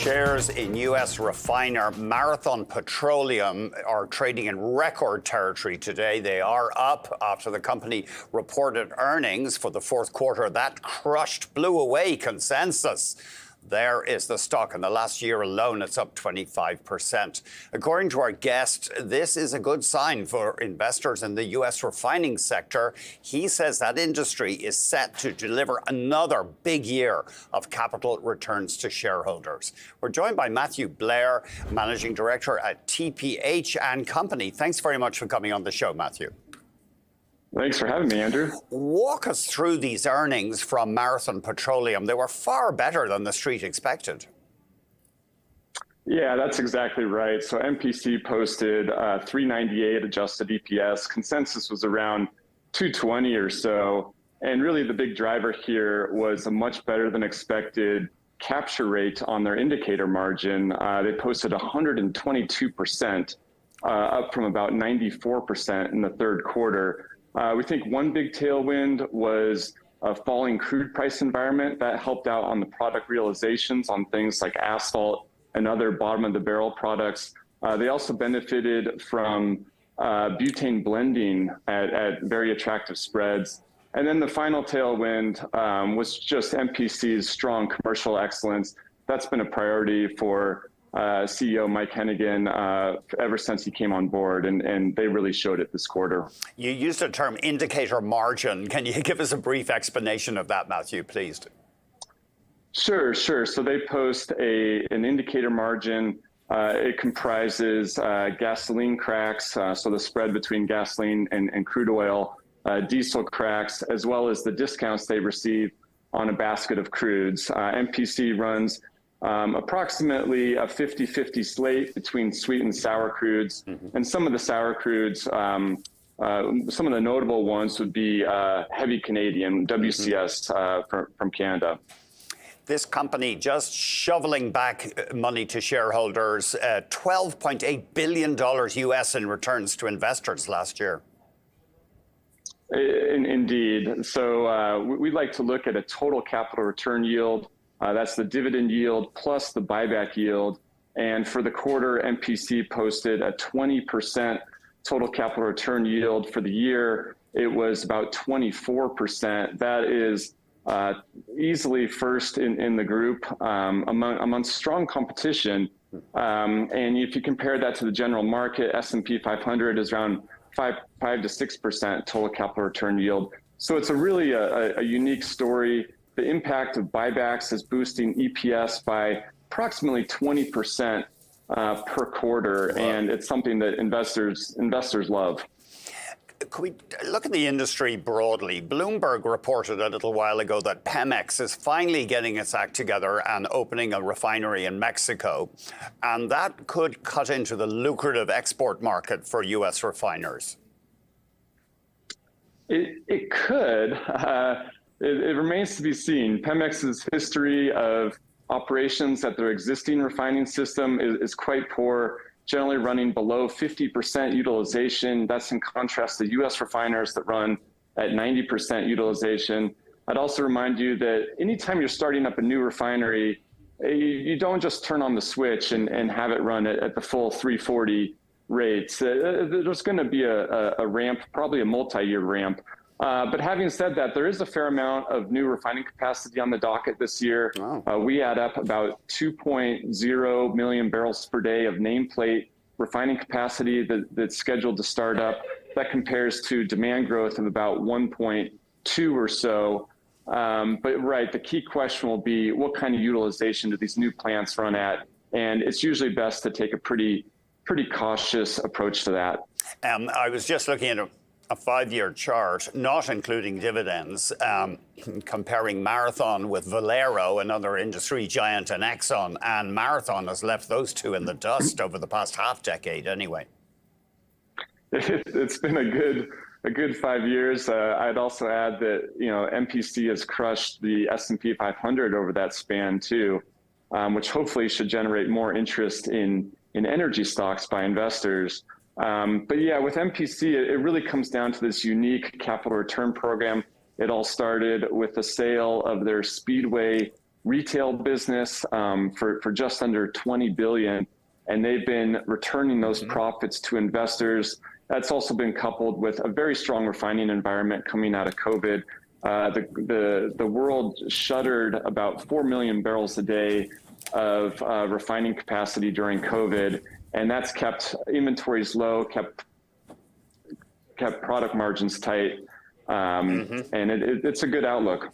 Shares in U.S. refiner Marathon Petroleum are trading in record territory today. They are up after the company reported earnings for the fourth quarter. That blew away consensus. There is the stock. In the last year alone, it's up 25%. According to our guest, this is a good sign for investors in the U.S. refining sector. He says that industry is set to deliver another big year of capital returns to shareholders. We're joined by Matthew Blair, Managing Director at TPH&CO. Thanks very much for coming on the show, Matthew. Thanks for having me, Andrew. Walk us through these earnings from Marathon Petroleum. They were far better than the street expected. Yeah, that's exactly right. So MPC posted $3.98 adjusted EPS. Consensus was around $2.20 or so. And really the big driver here was a much better than expected capture rate on their indicator margin. They posted 122%, up from about 94% in the third quarter. We think one big tailwind was a falling crude price environment that helped out on the product realizations on things like asphalt and other bottom of the barrel products. They also benefited from butane blending at very attractive spreads. And then the final tailwind was just MPC's strong commercial excellence. That's been a priority for CEO Mike Hennigan ever since he came on board, and they really showed it this quarter. You used the term indicator margin. Can you give us a brief explanation of that, Matthew, please? Sure. So they post an indicator margin. It comprises gasoline cracks, so the spread between gasoline and crude oil, diesel cracks, as well as the discounts they receive on a basket of crudes. MPC runs approximately a 50-50 slate between sweet and sour crudes. And some of the sour crudes, some of the notable ones would be heavy Canadian, WCS from Canada. This company just shoveling back money to shareholders, $12.8 billion US in returns to investors last year. Indeed. So we like to look at a total capital return yield. That's the dividend yield plus the buyback yield. And for the quarter, MPC posted a 20% total capital return yield. For the year, it was about 24%. That is easily first in the group amongst strong competition. And if you compare that to the general market, S&P 500 is around 5 to 6% total capital return yield. So it's really a unique story. The impact of buybacks is boosting EPS by approximately 20% per quarter, and it's something that investors love. Could we look at the industry broadly? Bloomberg reported a little while ago that Pemex is finally getting its act together and opening a refinery in Mexico, and that could cut into the lucrative export market for U.S. refiners. It could. It remains to be seen. Pemex's history of operations at their existing refining system is quite poor, generally running below 50% utilization. That's in contrast to U.S. refiners that run at 90% utilization. I'd also remind you that anytime you're starting up a new refinery, you don't just turn on the switch and have it run at the full 340 rates. There's going to be a ramp, probably a multi-year ramp. But having said that, there is a fair amount of new refining capacity on the docket this year. Wow. We add up about 2.0 million barrels per day of nameplate refining capacity that's scheduled to start up. That compares to demand growth of about 1.2 or so. But right, the key question will be what kind of utilization do these new plants run at? And it's usually best to take a pretty cautious approach to that. I was just looking at a 5-year chart, not including dividends, comparing Marathon with Valero, another industry giant, and Exxon, and Marathon has left those two in the dust over the past half decade anyway. It's been a good 5 years. I'd also add that MPC has crushed the S&P 500 over that span too, which hopefully should generate more interest in energy stocks by investors. But yeah, with MPC, it really comes down to this unique capital return program. It all started with the sale of their Speedway retail business for just under $20 billion, and they've been returning those profits to investors. That's also been coupled with a very strong refining environment coming out of COVID. The world shuttered about 4 million barrels a day of refining capacity during COVID, and that's kept inventories low, kept product margins tight, and it's a good outlook.